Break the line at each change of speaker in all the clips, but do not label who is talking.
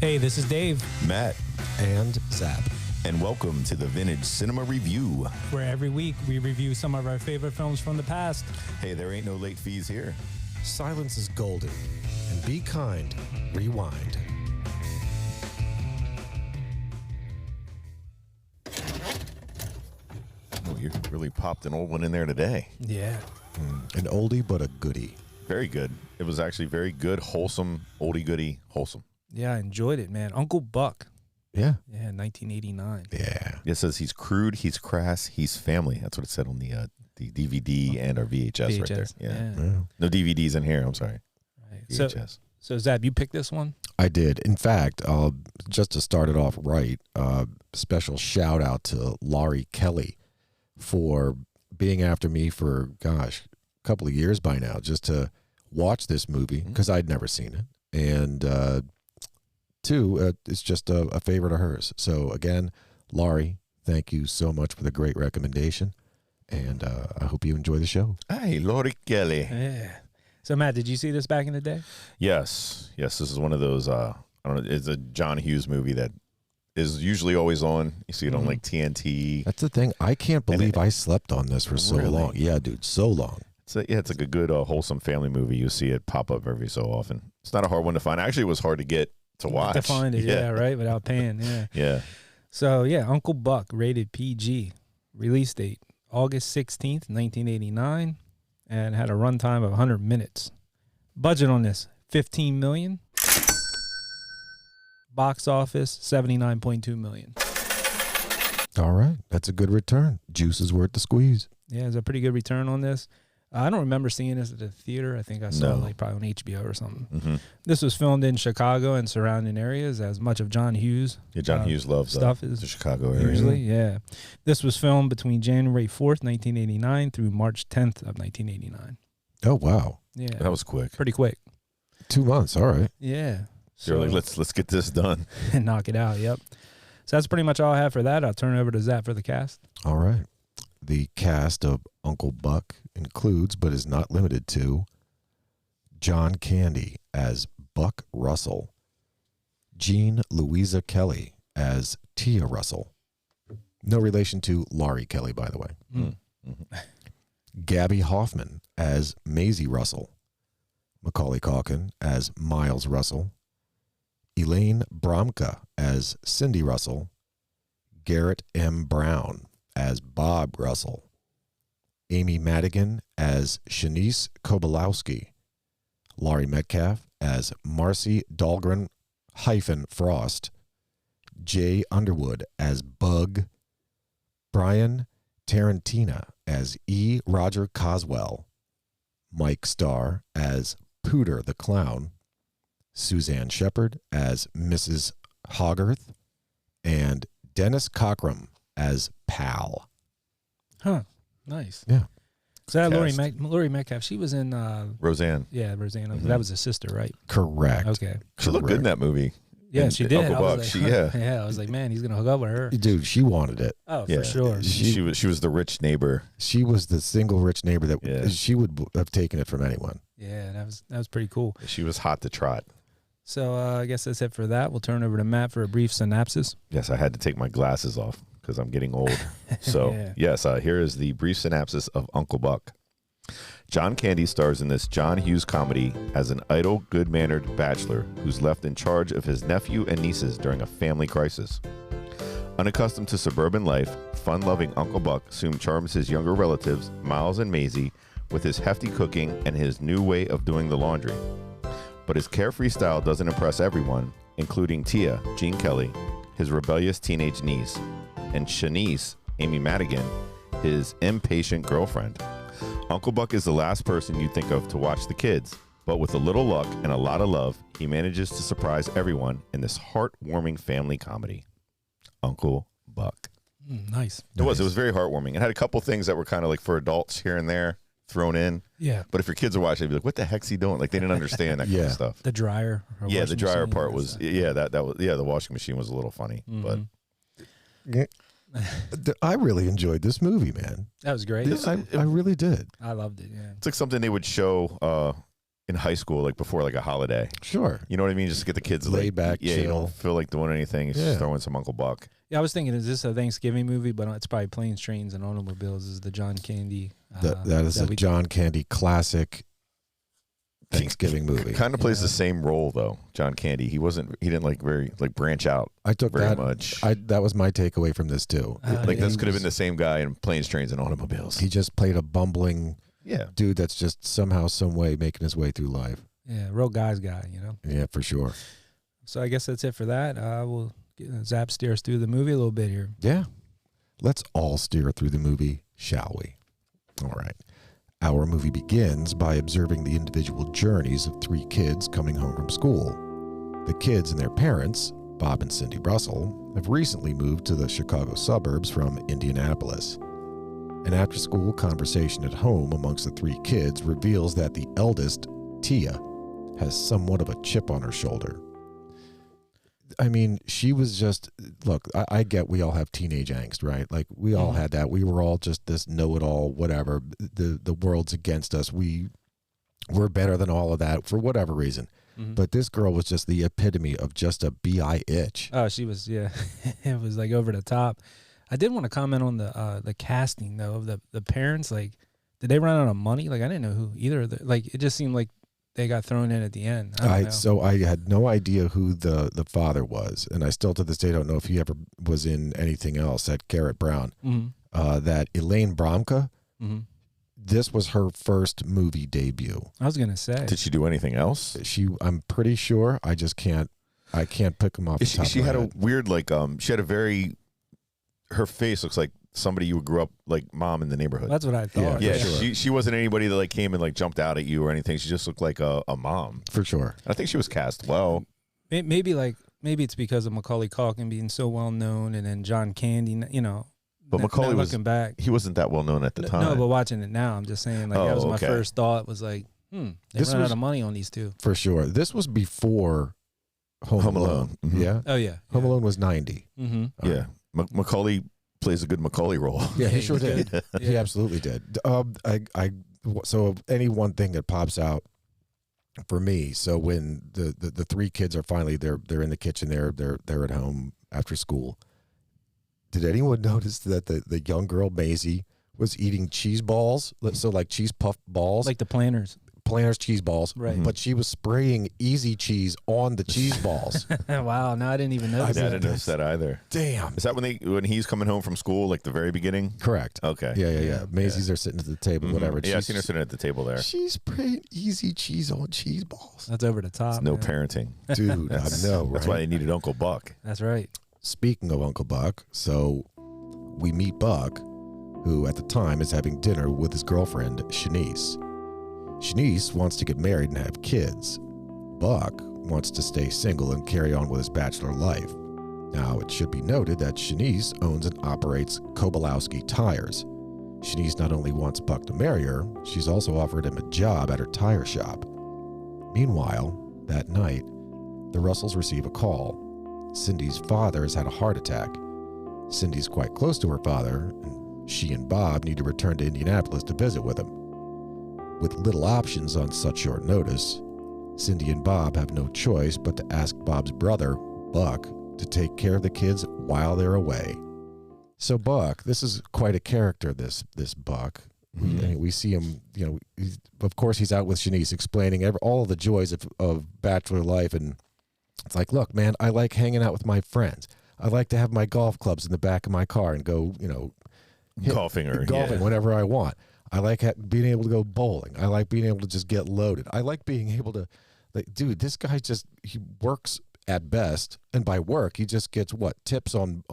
Hey, this is Dave.
Matt.
And Zap.
And welcome to the Vintage Cinema Review,
where every week we review some of our favorite films from the past.
Hey, there ain't no late fees here.
Silence is golden. And be kind. Rewind.
Oh, you really popped an old one in there today.
Yeah.
An oldie but a goodie.
Very good. It was actually very good, wholesome, oldie goodie, wholesome.
Yeah, I enjoyed it, man. Uncle Buck.
Yeah.
Yeah, 1989.
Yeah.
It says he's crude, he's crass, he's family. That's what it said on the DVD and our VHS right there. Yeah. No DVDs in here, I'm sorry.
Right.
VHS.
So Zab, you picked this one?
I did. In fact, just to start it off right, special shout out to Laurie Kelly for being after me for, gosh, a couple of years by now, just to watch this movie, because I'd never seen it. And two, it's just a favorite of hers. So again, Laurie, thank you so much for the great recommendation. And I hope you enjoy the show.
Hey, Laurie Kelly.
Yeah. So Matt, did you see this back in the day?
Yes. This is one of those, I don't know, it's a John Hughes movie that is usually always on. You see it on like TNT.
That's the thing. I can't believe I slept on this for so
Really?
long. Yeah, dude, so long.
It's like a good, wholesome family movie. You see it pop up every so often. It's not a hard one to find. Actually, it was hard to get to watch.
To find it, yeah, right, without paying, yeah.
Yeah.
So, yeah, Uncle Buck, rated PG. Release date, August 16th, 1989, and had a runtime of 100 minutes. Budget on this, $15 million. Box office, $79.2 million.
All right. That's a good return. Juice is worth the squeeze.
Yeah, it's a pretty good return on this. I don't remember seeing this at the theater. I think I saw it probably on HBO or something.
Mm-hmm.
This was filmed in Chicago and surrounding areas, as much of John Hughes.
Yeah, John Hughes loves
stuff is
the Chicago area.
Usually, yeah. This was filmed between January 4th, 1989 through March 10th of 1989.
Oh, wow.
Yeah.
That was quick.
Pretty quick.
2 months. All right.
Yeah.
So you're like, let's get this done.
And knock it out, yep. So that's pretty much all I have for that. I'll turn it over to Zap for the cast.
All right. The cast of Uncle Buck includes, but is not limited to, John Candy as Buck Russell, Jean Louisa Kelly as Tia Russell. No relation to Laurie Kelly, by the way.
Mm-hmm.
Gabby Hoffman as Maisie Russell, Macaulay Culkin as Miles Russell, Elaine Bromka as Cindy Russell, Garrett M. Brown as Bob Russell, Amy Madigan as Shanice Kobolowski, Laurie Metcalf as Marcy Dahlgren-Frost, Jay Underwood as Bug, Brian Tarantina as E. Roger Coswell, Mike Starr as Pooter the Clown, Suzanne Shepard as Mrs. Hogarth, and Dennis Cockrum as Pal.
Huh. Nice.
Yeah.
So that Laurie Metcalf, she was in
Roseanne.
Yeah, Roseanne.
Mm-hmm.
That was his sister, right?
Correct.
Okay.
She looked good in that movie.
Yeah, she did.
Uncle Buck.
Yeah, I was like, man, he's gonna hook up with her.
Dude, she wanted it.
Oh,
yeah.
for sure.
She was the rich neighbor.
She was the single rich neighbor that she would have taken it from anyone.
Yeah, that was pretty cool.
She was hot to trot.
So I guess that's it for that. We'll turn over to Matt for a brief synopsis.
Yes, I had to take my glasses off because I'm getting old. So, yes, here is the brief synopsis of Uncle Buck. John Candy stars in this John Hughes comedy as an idle, good-mannered bachelor who's left in charge of his nephew and nieces during a family crisis. Unaccustomed to suburban life, fun-loving Uncle Buck soon charms his younger relatives, Miles and Maisie, with his hefty cooking and his new way of doing the laundry. But his carefree style doesn't impress everyone, including Tia, Jean Kelly, his rebellious teenage niece, and Shanice, Amy Madigan, his impatient girlfriend. Uncle Buck is the last person you'd think of to watch the kids, but with a little luck and a lot of love, he manages to surprise everyone in this heartwarming family comedy. Uncle Buck.
Nice.
It was very heartwarming. It had a couple things that were kind of like for adults here and there thrown in.
Yeah.
But if your kids are watching, they'd be like, what the heck's he doing? Like they didn't understand that kind of stuff.
The dryer.
Yeah, the dryer part was, that was, the washing machine was a little funny, but.
I really enjoyed this movie, man.
That was great.
I really did.
I loved it, yeah.
It's like something they would show in high school, like before like a holiday.
Sure.
You know what I mean? Just to get the kids
laid back,
yeah,
chill.
You don't feel like doing anything. It's just throwing some Uncle Buck.
Yeah, I was thinking, is this a Thanksgiving movie? But it's probably Planes, Trains, and Automobiles is the John Candy.
That is a John Candy classic Thanksgiving movie.
Kind of plays the same role though. John Candy. He didn't like very like branch out.
I took
very
that
much.
That was my takeaway from this too.
Like this could have been the same guy in Planes, Trains, and Automobiles.
He just played a bumbling dude that's just somehow, some way making his way through life.
Yeah, real guy's guy, you know.
Yeah, for sure.
So I guess that's it for that. We'll Zap steer us through the movie a little bit here.
Yeah. Let's all steer through the movie, shall we? All right. Our movie begins by observing the individual journeys of three kids coming home from school. The kids and their parents, Bob and Cindy Russell, have recently moved to the Chicago suburbs from Indianapolis. An after-school conversation at home amongst the three kids reveals that the eldest, Tia, has somewhat of a chip on her shoulder. I mean, she was just, look, I get we all have teenage angst, right? Like, we all had that. We were all just this know-it-all, whatever. The world's against us. We're better than all of that for whatever reason. But this girl was just the epitome of just a B.I. itch.
Oh, she was, yeah. It was like over the top. I did want to comment on the casting, though, of the parents. Like, did they run out of money? Like, I didn't know who either of the, like, it just seemed like they got thrown in at the end.
So I had no idea who the father was, and I still to this day don't know if he ever was in anything else. That Garrett Brown, that Elaine Bromka. This was her first movie debut.
I was gonna say,
did she do anything else?
I'm pretty sure. I just can't. I can't pick them off. The top
she
of my
had
head.
a weird she had a very. Her face looks like somebody you grew up like mom in the neighborhood.
That's what I thought.
Yeah,
sure.
she wasn't anybody that like came and like jumped out at you or anything. She just looked like a mom
for sure.
I think she was cast well.
Maybe it's because of Macaulay Culkin being so well known, and then John Candy, you know.
But Macaulay was
looking back.
He wasn't that well known at the time.
No, but watching it now, I'm just saying, like, that was my first thought. Was like, they ran out of money on these two
for sure. This was before Home Alone. Yeah.
Oh yeah.
Home Alone was 90.
Yeah. Macaulay plays a good Macaulay role.
Yeah, he sure did. He absolutely did. So any one thing that pops out for me. So when the three kids are finally they're in the kitchen, they're at home after school. Did anyone notice that the young girl Maisie was eating cheese balls? So like cheese puff balls,
like the Planters
cheese balls,
right?
But she was spraying Easy Cheese on the cheese balls.
Wow, no, I didn't even notice that.
I didn't notice that either.
Damn.
Is that when he's coming home from school, like the very beginning?
Correct.
Okay.
Yeah. Maisie's are sitting at the table, whatever.
Yeah, I've seen her sitting at the table there.
She's spraying Easy Cheese on cheese balls.
That's over the top.
It's no parenting,
dude. I know. Right?
That's why they needed Uncle Buck.
That's right.
Speaking of Uncle Buck, so we meet Buck, who at the time is having dinner with his girlfriend, Shanice. Shanice wants to get married and have kids. Buck wants to stay single and carry on with his bachelor life. Now, it should be noted that Shanice owns and operates Kobolowski Tires. Shanice not only wants Buck to marry her, she's also offered him a job at her tire shop. Meanwhile, that night, the Russells receive a call. Cindy's father has had a heart attack. Cindy's quite close to her father, and she and Bob need to return to Indianapolis to visit with him. With little options on such short notice, Cindy and Bob have no choice but to ask Bob's brother, Buck, to take care of the kids while they're away. So Buck, this is quite a character, this Buck. We see him, of course he's out with Shanice explaining all of the joys of bachelor life, and it's like, look, man, I like hanging out with my friends. I like to have my golf clubs in the back of my car and go,
golfing
whenever I want. I like being able to go bowling. I like being able to just get loaded. I like being able to, dude, this guy he works at best, and by work, he just gets tips on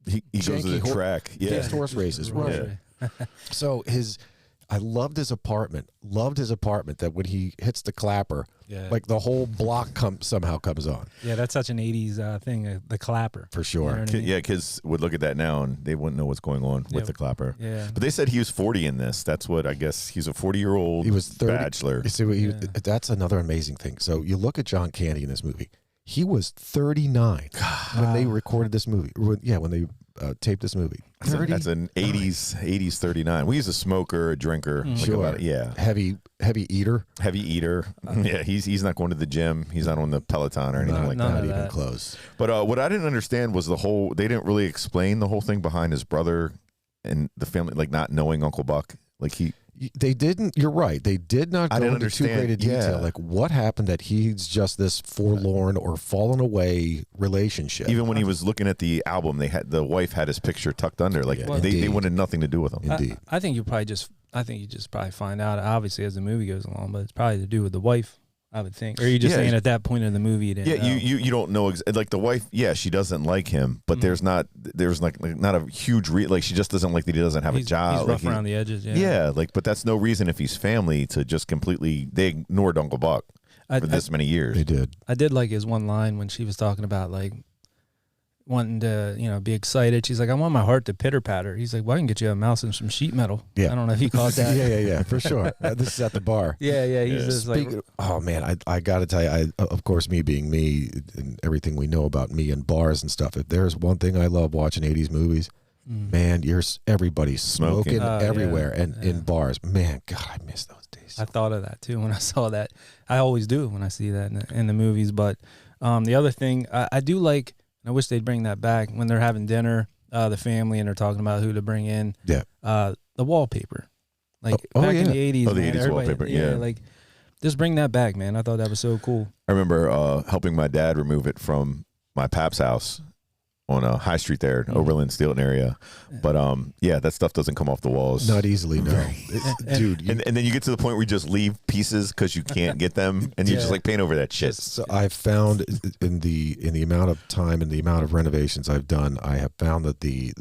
he goes to the track.
Fixed horse races. Right. So I loved his apartment. That when he hits the clapper, like the whole block somehow comes on.
Yeah, that's such an 80s thing, the clapper.
For sure.
You know what I mean?
Yeah, kids would look at that now and they wouldn't know what's going on with the clapper.
Yeah.
But they said he was 40 in this. That's what I guess he's a 40-year-old bachelor.
That's another amazing thing. So you look at John Candy in this movie. He was 39 when they recorded this movie. When they tape this movie.
That's an 80s 39. We use a smoker, a drinker.
Sure.
Yeah.
Heavy eater.
Heavy eater. Yeah, he's not going to the gym. He's not on the Peloton or anything like that.
Not even close.
But what I didn't understand was they didn't really explain the whole thing behind his brother and the family, like not knowing Uncle Buck. Like
they didn't. You're right. They did not go into too great a detail. Like what happened that he's just this forlorn or fallen away relationship.
Even when he was looking at the album, the wife had his picture tucked under. Like they wanted nothing to do with him.
Indeed.
I think you just probably find out obviously as the movie goes along, but it's probably to do with the wife. I would think. Or are you just saying at that point in the movie you didn't know?
You don't know like the wife. Yeah, she doesn't like him, but there's not a huge like she just doesn't like that he doesn't have a job.
He's rough around the edges.
Yeah, but that's no reason if he's family to just completely. They ignored Uncle Buck for this many years.
They did.
I did like his one line when she was talking about like wanting to be excited. She's like, I want my heart to pitter patter. He's like, well, I can get you a mouse and some sheet metal.
Yeah.
I don't know if he caught that.
yeah, for sure. This is at the bar.
Yeah. He's just like,
oh man, I got to tell you, of course, me being me and everything we know about me and bars and stuff. If there's one thing I love watching 80s movies, man, everybody's smoking everywhere and in bars. Man, God, I miss those days.
I thought of that too when I saw that. I always do when I see that in the movies. But the other thing I do like. I wish they'd bring that back when they're having dinner, the family, and they're talking about who to bring in.
Yeah.
The wallpaper. Like back in the 80s.
Oh, the 80s wallpaper, yeah.
Like, just bring that back, man. I thought that was so cool.
I remember helping my dad remove it from my pap's house on High Street there in Oberlin, Steelton area. But, that stuff doesn't come off the walls.
Not easily, no. Dude.
And then you get to the point where you just leave pieces because you can't get them, and you just like paint over that shit.
So I've found in the amount of time and the amount of renovations I've done, I have found that the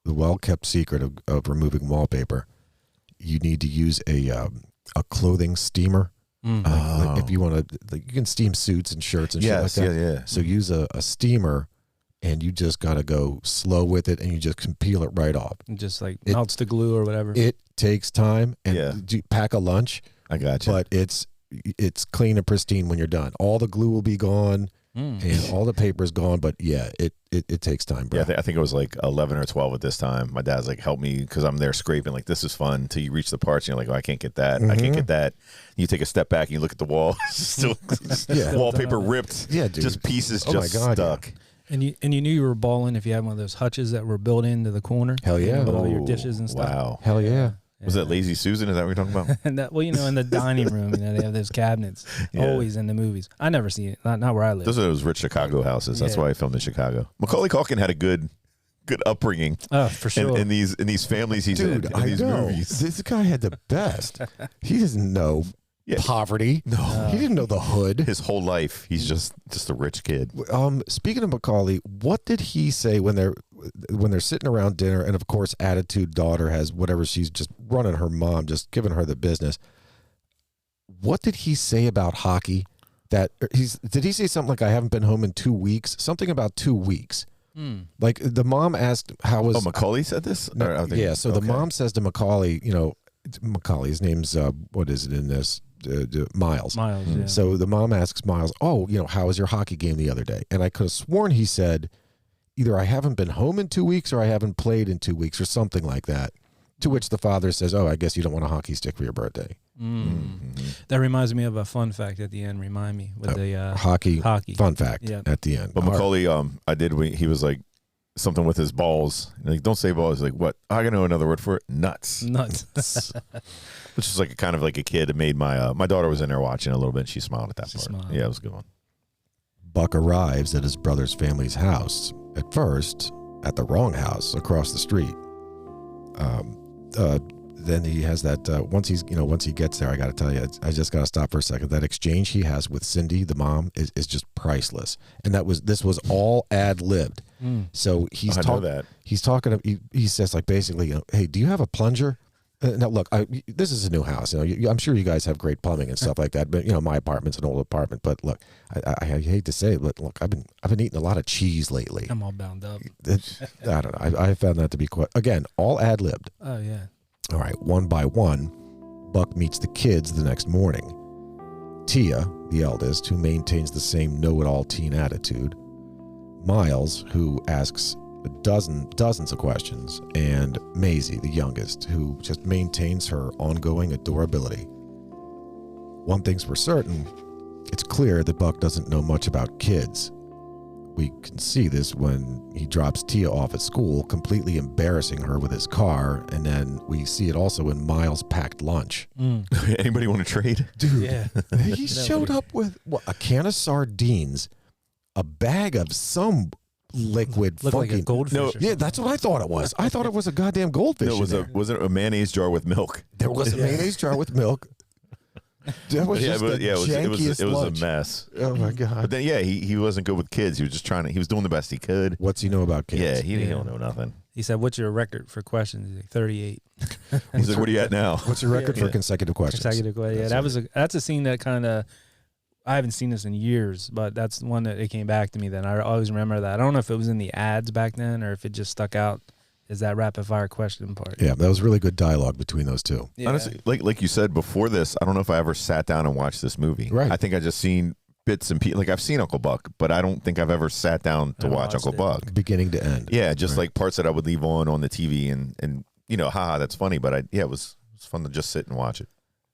well-kept secret of removing wallpaper, you need to use a clothing steamer. Like if you want to, you can steam suits and shirts and shit like that.
Yeah.
So use a steamer. And you just got to go slow with it, and you just can peel it right off.
And just like melts the glue or whatever.
It takes time, and you pack a lunch.
I got you.
But it's clean and pristine when you're done. All the glue will be gone, and all the paper's gone. But yeah, it takes time, bro.
Yeah, I think it was like 11 or 12 at this time. My dad's like, help me, because I'm there scraping. Like, this is fun. Until you reach the parts, and you're like, oh, I can't get that. I can't get that. You take a step back, and you look at the wall. Still wallpaper ripped.
Yeah, dude.
Just pieces stuck.
Yeah. And you knew you were balling if you had one of those hutches that were built into the corner.
Hell yeah.
With all your dishes and stuff.
Wow.
Hell yeah.
Was that Lazy Susan? Is that what you're talking about?
And that, in the dining room, they have those cabinets always in the movies. I never see it. Not where I live.
Those are those rich Chicago houses. That's why I filmed in Chicago. Macaulay Culkin had a good upbringing.
Oh, for sure.
In these families he's in these movies.
This guy had the best. He doesn't know poverty.
No.
He didn't know the hood.
His whole life, he's just a rich kid.
Speaking of Macaulay, what did he say when they're sitting around dinner, and of course attitude daughter has whatever, she's just running her mom, just giving her the business. What did he say about hockey? Did he say something like, I haven't been home in 2 weeks? Something about 2 weeks. Like the mom asked, how was...
Oh, Macaulay said this?
No, the mom says to Macaulay, Macaulay's name's, what is it in this? Miles.
Yeah.
So the mom asks Miles, oh, how was your hockey game the other day? And I could have sworn he said, either I haven't been home in 2 weeks or I haven't played in 2 weeks or something like that. To which the father says, oh, I guess you don't want a hockey stick for your birthday.
That reminds me of a fun fact at the end. Remind me with the
hockey fun fact at the end.
But Macaulay, he was like, something with his balls. Like, don't say balls. Like, what? I gotta know another word for it. Nuts. Which is like kind of like a kid. It made my daughter was in there watching a little bit. And she smiled at that part.
Smiled.
Yeah, it was a good one.
Buck arrives at his brother's family's house. At first, at the wrong house across the street. Then he has that. Once he gets there, I got to tell you, I just got to stop for a second. That exchange he has with Cindy, the mom, is just priceless. And this was all ad libbed. So he's talking. He says like basically, hey, do you have a plunger? Now look, this is a new house. I'm sure you guys have great plumbing and stuff like that. But my apartment's an old apartment. But look, I hate to say it, but look, I've been eating a lot of cheese lately.
I'm all bound up.
I don't know. I found that to be again all ad libbed.
Oh yeah.
All right, one by one, Buck meets the kids the next morning. Tia, the eldest, who maintains the same know-it-all teen attitude. Miles, who asks dozens of questions, and Maisie, the youngest, who just maintains her ongoing adorability. One thing's for certain, it's clear that Buck doesn't know much about kids. We can see this when he drops Tia off at school, completely embarrassing her with his car, and then we see it also in Miles' packed lunch.
Anybody want to trade?
Dude,
Yeah.
he showed up with a can of sardines, a bag of some liquid
Looked like a
funky...
goldfish.
No,
or
Yeah,
something.
that's what I thought it was. I thought it was a goddamn goldfish.
No, was it a mayonnaise jar with milk?
There was a mayonnaise jar with milk. That was just the
it was
jankiest
a
lunch.
mess.
Oh my god!
But then, he wasn't good with kids. He was just he was doing the best he could.
What's he know about kids?
Yeah, he don't know nothing.
He said, "What's your record for questions?" He's like, 38.
He's like, "What are you at now?"
What's your record
Yeah.
for consecutive questions?
Consecutive questions. Yeah, that's a scene that kind of, I haven't seen this in years, but that's one that it came back to me. Then I always remember that. I don't know if it was in the ads back then or if it just stuck out. Is that rapid fire question part?
Yeah, that was really good dialogue between those two.
Yeah.
Honestly, like you said before this, I don't know if I ever sat down and watched this movie.
Right.
I think I just seen bits and pieces. Like I've seen Uncle Buck, but I don't think I've ever sat down to
I
watch
watched
Uncle
it.
Buck.
Beginning to end.
Yeah, just
Right.
like parts that I would leave on the TV and haha, that's funny. But it was fun to just sit and watch it.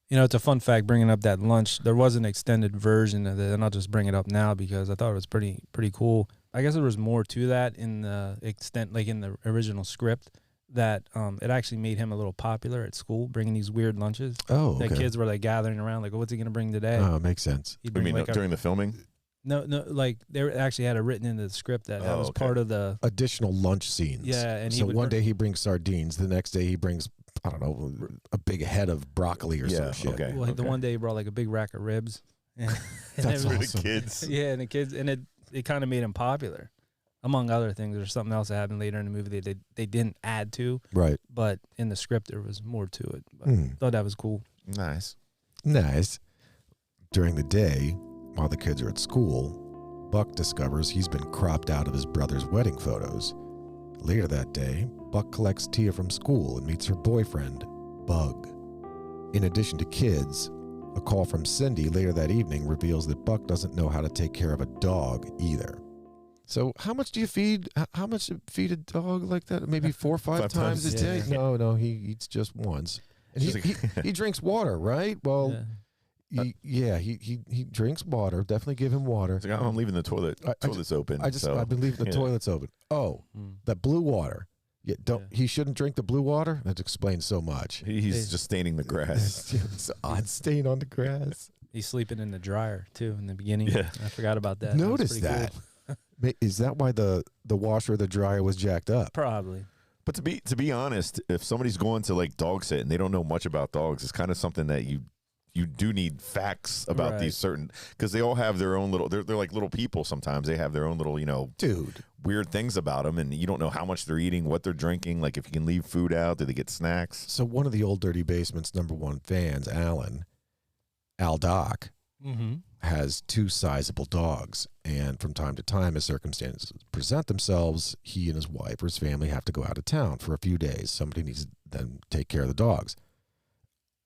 It's a fun fact bringing up that lunch. There was an extended version of it, and I'll just bring it up now because I thought it was pretty cool. I guess there was more to that in the extent, like in the original script, that it actually made him a little popular at school, bringing these weird lunches.
Oh,
That
okay.
kids were like gathering around, like, what's he gonna bring today?
Oh, makes sense.
He'd
I
bring
mean,
like
during the filming.
no, like they actually had it written into the script that
Oh,
was
okay.
part of the.
Additional lunch scenes.
Yeah, and he
so
would
one
bring-
day he brings sardines, the next day he brings, I don't know, a big head of broccoli or some shit.
okay.
Well, the one day he brought like a big rack of ribs. And
That's
it was-
awesome.
The kids.
Yeah, and the kids, and it kind of made him popular, among other things. There's something else that happened later in the movie that they didn't add to,
Right.
but in the script there was more to it. But
Hmm.
thought that was cool.
Nice.
Nice. During the day, while the kids are at school, Buck discovers he's been cropped out of his brother's wedding photos. Later that day, Buck collects Tia from school and meets her boyfriend, Bug. In addition to kids, a call from Cindy later that evening reveals that Buck doesn't know how to take care of a dog either. So how much do you feed? How much do you feed a dog like that? Maybe 4 or 5
5
times a
times.
day?
Yeah.
No, he eats just once. And he drinks water, right? Well,
Yeah.
he drinks water. Definitely give him water.
It's like, I'm leaving the toilet's open.
I believe the
yeah.
toilet's open. Oh, that blue water. Yeah, he shouldn't drink the blue water? That explains so much.
He's just staining the grass.
It's an odd stain on the grass.
He's sleeping in the dryer too in the beginning.
Yeah.
I forgot about that.
Notice
was
that.
pretty
Is that why the washer or the dryer was jacked up?
cool. Probably.
But to be honest, if somebody's going to like dog sit and they don't know much about dogs, it's kind of something that you do need facts about
Right.
these certain, because they all have their own little. They're like little people. Sometimes they have their own little
Dude.
weird things about them, and you don't know how much they're eating, what they're drinking. Like if you can leave food out, do they get snacks?
So one of the Old Dirty Basement's #1 fans, Al Doc,
Mm-hmm.
has 2 sizable dogs, and from time to time, as circumstances present themselves, he and his wife or his family have to go out of town for a few days. Somebody needs to then take care of the dogs.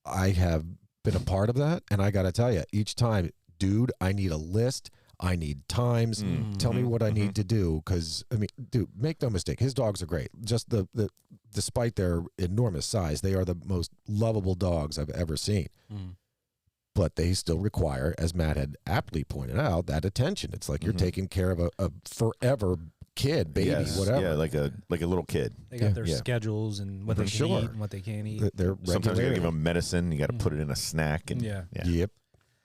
I have been a part of that, and I got to tell you, each time, dude, I need a list. I need times. Tell me what I need to do, because I mean, dude, make no mistake, his dogs are great. Just the despite their enormous size, they are the most lovable dogs I've ever seen. But they still require, as Matt had aptly pointed out, that attention. It's like you're taking care of a forever kid, baby,
Yes.
whatever.
Yeah, like a little kid.
They got
Yeah.
their
Yeah.
schedules and what
For
they can
sure.
eat and what they can't eat.
They're
Sometimes you gotta
regularly.
give them medicine. You got to put it in a snack. And
Yeah.
Yep.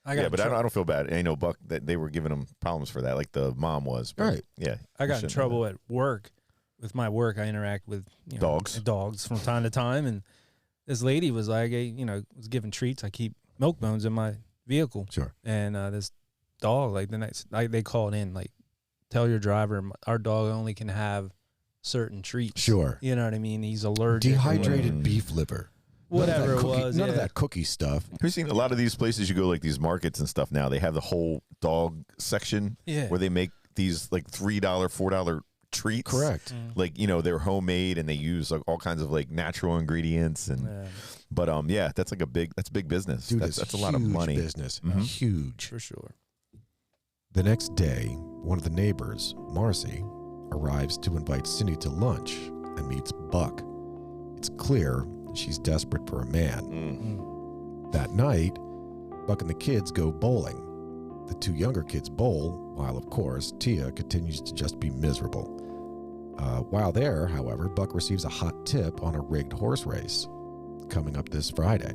I got
Yeah, but I don't feel bad. I know Buck that they were giving him problems for that, like the mom was. But
Right.
Yeah.
I
you
got in
shouldn't have
trouble at work. With my work, I interact with dogs from time to time, and this lady was like, was giving treats. I keep milk bones in my vehicle,
Sure.
and this dog, like the next, they called in, like, tell your driver our dog only can have certain treats.
Sure.
You know what I mean? He's allergic. or
Dehydrated beef liver.
whatever it
None
was.
of
yeah.
that cookie stuff.
Have you seen a lot of these places you go, like these markets and stuff now? They have the whole dog section
Yeah.
where they make these like $3, $4 treats.
Correct.
Like, they're homemade and they use like all kinds of like natural ingredients. And
Yeah,
but that's like that's big business.
Dude,
that's
it's
a lot of
huge
money.
business.
Mhm.
Huge.
for sure.
The next day, one of the neighbors, Marcy, arrives to invite Cindy to lunch and meets Buck. It's clear she's desperate for a man. That night, Buck and the kids go bowling. The two younger kids bowl, while, of course, Tia continues to just be miserable. While there, however, Buck receives a hot tip on a rigged horse race coming up this Friday.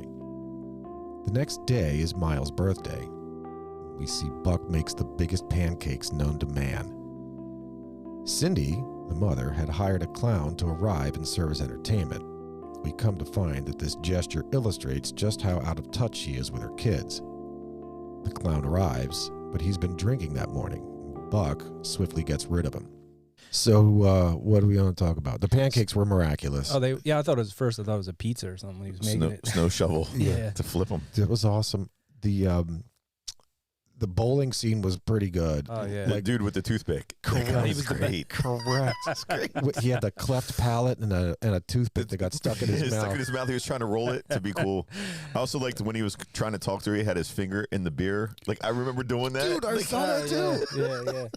The next day is Miles' birthday. We see Buck makes the biggest pancakes known to man. Cindy, the mother, had hired a clown to arrive and serve as entertainment. We come to find that this gesture illustrates just how out of touch she is with her kids. The clown arrives, but he's been drinking that morning. Buck swiftly gets rid of him. So, what do we want to talk about? The pancakes were miraculous.
Oh, I thought it was a pizza or something. He was making it.
Snow shovel.
Yeah.
To flip them.
It was awesome. The bowling scene was pretty good.
Oh, yeah.
The dude with the toothpick.
Correct.
That
He
was
was the
great.
Correct. He had the cleft palate and a toothpick that got stuck in his mouth.
Stuck in his mouth. He was trying to roll it to be cool. I also liked when he was trying to talk to her, he had his finger in the beer. Like, I remember doing that.
Dude, I saw that too.
Yeah.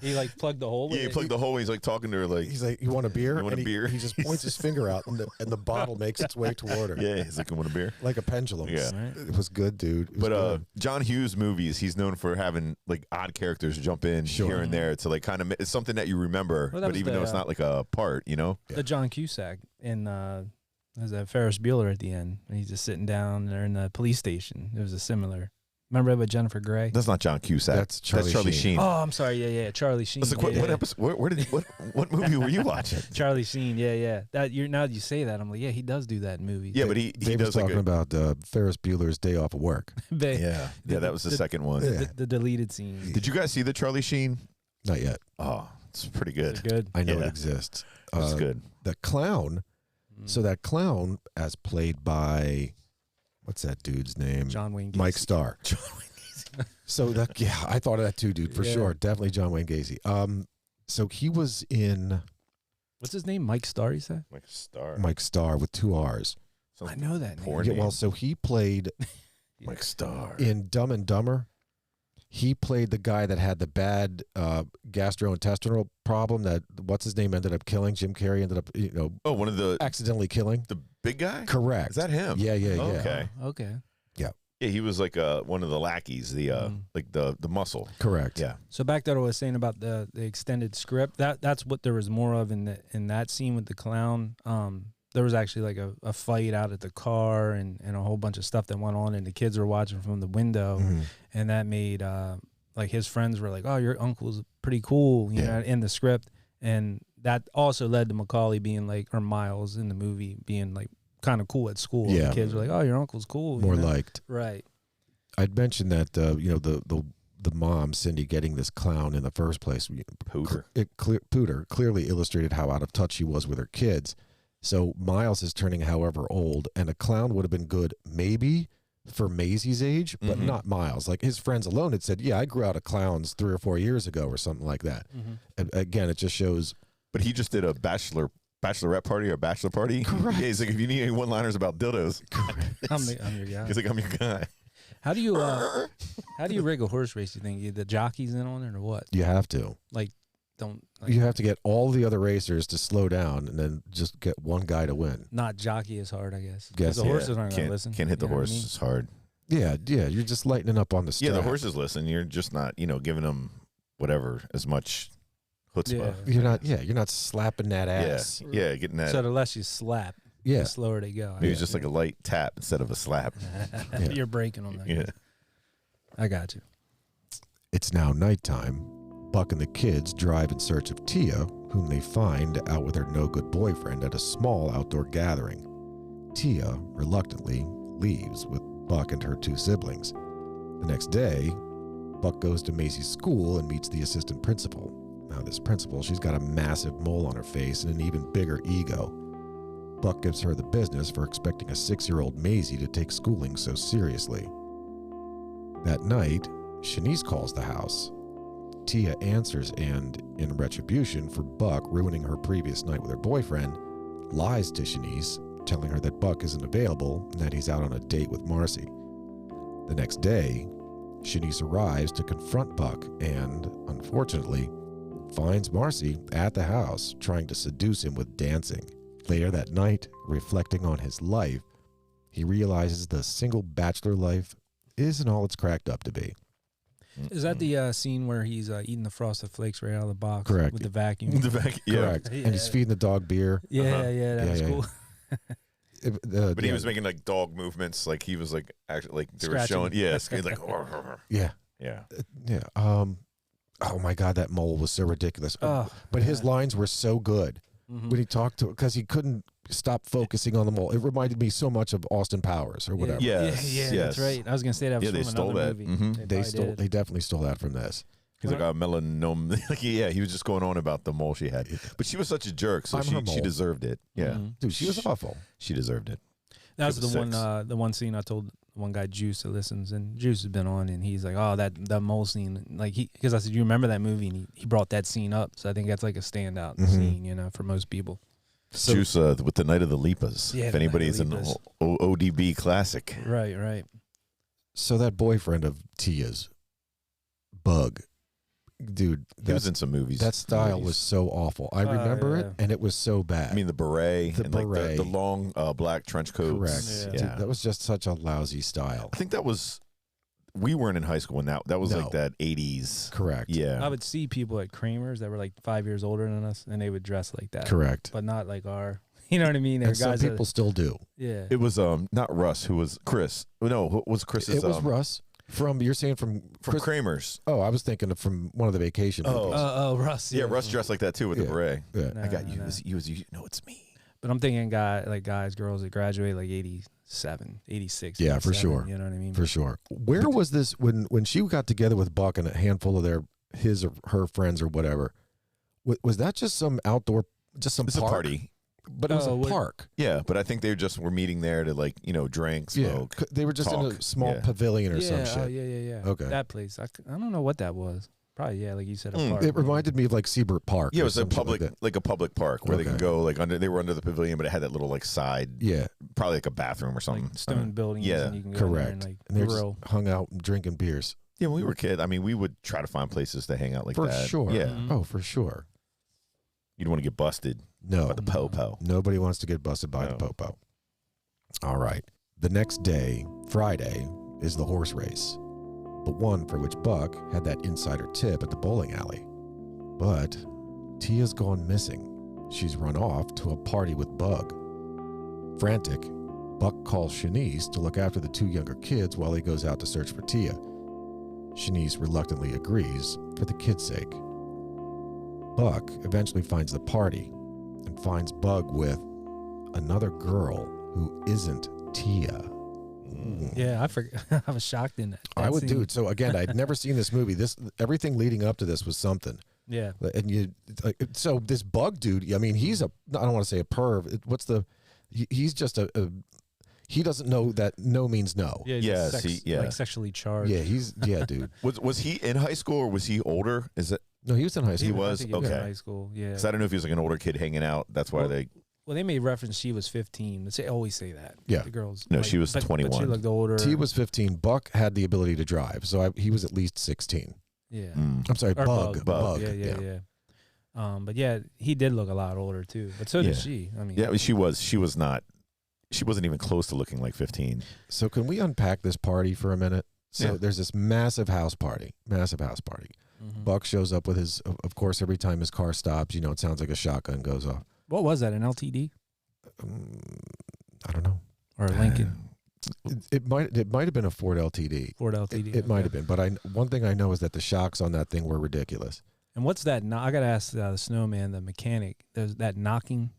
He like plugged the hole.
Yeah, he plugged the hole. He's like talking to her. Like,
He's like, "You want a beer?"
You want a beer?
He just points his finger out, and the bottle makes its way toward her.
yeah, he's like, "You want a beer?"
Like a pendulum.
Yeah.
It was good, dude. It was
But
good.
John Hughes movies, he's known for having like odd characters jump in here and there to like kind of it's something that you remember,
Well, that
but
was
even though it's not like a part, you know.
The John Cusack in there's that Ferris Bueller at the end, and he's just sitting down there in the police station. It was a similar. Remember it with Jennifer Grey?
That's not John Cusack.
That's Charlie
Sheen.
Oh, I'm sorry. Yeah. Charlie Sheen.
That's like,
yeah,
what episode? What movie were you watching?
Charlie Sheen. Yeah. Now that you say that, I'm like, yeah, he does do that in movies.
Yeah, but he
Dave was
does like
talking about Ferris Bueller's Day Off of Work.
yeah, that was the second one.
Yeah.
The deleted scene.
Did you guys see the Charlie Sheen?
Not yet.
Oh, it's pretty good.
It's good.
I know
Yeah.
it exists.
It's good.
The clown. So that clown, as played by, what's that dude's name?
John Wayne Gacy.
Mike Starr. So that, yeah, I thought of that too, dude, for
Yeah.
sure. Definitely John Wayne Gacy. So he was in
What's his name? Mike Starr, you said?
Like a star.
Mike Starr with 2 R's.
I know that name.
Porn
Yeah,
name.
well, so he played
Like Star.
in Dumb and Dumber. He played the guy that had the bad gastrointestinal problem that what's his name ended up killing. Jim Carrey ended up,
Oh, one of the
accidentally killing.
the big guy.
Correct.
Is that him?
Yeah.
Okay.
Okay.
Yeah, he was like one of the lackeys, the like the muscle.
Correct.
Yeah.
So back to what I was saying about the extended script. That's what there was more of in that scene with the clown. There was actually like a fight out at the car and a whole bunch of stuff that went on, and the kids were watching from the window, and that made like his friends were like, "Oh, your uncle's pretty cool," you know, in the script, and that also led to Macaulay being like, or Miles in the movie being like kind of cool at school.
Yeah.
The kids were like, "Oh, your uncle's cool."
More
you know?
liked.
Right.
I'd mentioned that the mom Cindy getting this clown in the first place.
Pooter.
Clearly illustrated how out of touch she was with her kids. So Miles is turning, however, old, and a clown would have been good maybe for Maisie's age, but not Miles. Like his friends alone had said, "Yeah, I grew out of clowns 3 or 4 years ago," or something like that. And again, it just shows.
But he just did a bachelorette party or bachelor party.
Correct.
Yeah, he's like, if you need any one-liners about dildos,
I'm your guy.
he's like, I'm your guy.
How do you rig a horse race? You think the jockey's in on it or what?
You have to. You have to get all the other racers to slow down, and then just get one guy to win.
Not jockey as hard, I guess.
Guess,
the horses aren't going to listen.
Can't hit the
You know what
horse
I mean?
as hard.
Yeah. You're just lightening up on the strap.
Yeah, the horses listen. You're just not, giving them whatever as much chutzpah.
You're not slapping that ass.
Yeah, getting that.
So the less you slap,
Yeah.
the slower they go.
Maybe it's just like a light tap instead of a slap.
You're breaking on that.
Yeah.
I got you.
It's now nighttime. Buck and the kids drive in search of Tia, whom they find out with her no-good boyfriend at a small outdoor gathering. Tia reluctantly leaves with Buck and her 2 siblings. The next day, Buck goes to Macy's school and meets the assistant principal. Now, this principal, she's got a massive mole on her face and an even bigger ego. Buck gives her the business for expecting a 6-year-old Maisie to take schooling so seriously. That night, Shanice calls the house. Tia answers and, in retribution for Buck ruining her previous night with her boyfriend, lies to Shanice, telling her that Buck isn't available and that he's out on a date with Marcy. The next day, Shanice arrives to confront Buck and, unfortunately, finds Marcy at the house trying to seduce him with dancing. Later that night, reflecting on his life, he realizes the single bachelor life isn't all it's cracked up to be.
Is that the scene where he's eating the Frosted Flakes right out of the box?
Correct.
With the vacuum.
The vacuum. Yeah.
Correct. And he's feeding the dog beer.
Yeah, that was cool.
But he was making like dog movements, like he was like actually like they were
Scratching.
showing. Yeah, like
yeah.
yeah.
Oh my God, that mole was so ridiculous.
Oh,
but his lines were so good when he talked to, because he couldn't stop focusing on the mole. It reminded me so much of Austin Powers or whatever.
Yes,
that's right. I was gonna say that. Was
they
from
stole
another
that.
Movie.
They definitely stole that from this.
He's like, melanoma. Like, yeah, he was just going on about the mole she had. But she was such a jerk, so she deserved it. Yeah.
Dude, she was awful.
She deserved it.
That was the one scene I told one guy, Juice, that listens, and Juice has been on, and he's like, oh, that mole scene. Like, because I said, you remember that movie? And he brought that scene up. So I think that's like a standout scene, for most people.
So, Juice with the Night of the Lipas.
Yeah,
if anybody's an ODB classic.
Right.
So that boyfriend of Tia's, Bug, dude,
he was in some movies.
That style was so awful. I remember it, and it was so bad.
I mean, the beret,
the
like the long black trench coats.
Correct. Yeah. Dude, that was just such a lousy style.
I think that was. We weren't in high school when that was like that 80s.
Correct.
Yeah.
I would see people at Kramer's that were like 5 years older than us, and they would dress like that.
Correct.
But not like you know what I mean?
And some people still do.
Yeah.
It was not Russ, who was Chris. No, who was Chris's?
It was Russ. You're saying from
Kramer's.
Oh, I was thinking of from one of the vacation movies.
Russ.
Yeah, Russ dressed like that too with the beret.
Yeah.
I got you. No, it's me.
But I'm thinking guys, girls that graduate like 87, 86.
Yeah, for sure.
You know what I mean?
For sure. Where was this when she got together with Buck and a handful of his or her friends or whatever? Was that just some outdoor, just some
park? A party?
But it was a park.
Yeah, but I think they just were meeting there to drink, smoke.
Yeah, they were just in a small pavilion or some shit.
Yeah.
Okay.
That place. I don't know what that was. Probably, like you said, a park.
It reminded me of like Seabrook Park.
Yeah, it was a public park where they can go they were under the pavilion, but it had that little side.
Yeah.
Probably like a bathroom or something.
Like stone buildings.
Yeah.
And you can go
correct.
there and
and they just hung out and drinking beers.
Yeah, when we were kids, I mean, we would try to find places to hang out like
for
that.
For sure.
Yeah.
Oh, for sure.
You don't want to get busted.
No.
By the po-po.
Nobody wants to get busted by the po-po. All right. The next day, Friday, is the horse race. The one for which Buck had that insider tip at the bowling alley. But Tia's gone missing. She's run off to a party with Bug. Frantic, Buck calls Shanice to look after the two younger kids while he goes out to search for Tia. Shanice reluctantly agrees for the kids' sake. Buck eventually finds the party and finds Bug with another girl who isn't Tia.
Yeah, I forgot. I was shocked in that.
I would do it. So again, I'd never seen this movie. Everything leading up to this was something.
Yeah.
And so this Bug dude, I mean, I don't want to say a perv. He's just he doesn't know that no means no.
Yeah. Like sexually charged.
Yeah, dude.
Was he in high school or was he older?
No, he was in high school.
He was?
I think he was in high school, yeah.
Because I don't know if he was like an older kid hanging out. That's why they...
Well, they made reference she was 15. They always say that.
Yeah.
The girls.
No, she was 21.
But she looked older.
T was 15. Buck had the ability to drive, so he was at least 16.
Yeah.
I'm sorry, Bug.
Yeah. But yeah, he did look a lot older too. But so did she. I mean,
yeah, she was not. She wasn't even close to looking like 15.
So can we unpack this party for a minute? So there's this massive house party. Mm-hmm. Buck shows up with his, of course, every time his car stops, it sounds like a shotgun goes off.
What was that, an LTD?
I don't know.
Or a Lincoln?
It might have been a Ford LTD.
Ford LTD.
It might have been, but one thing I know is that the shocks on that thing were ridiculous.
And what's that? I got to ask the snowman, the mechanic. There's that knocking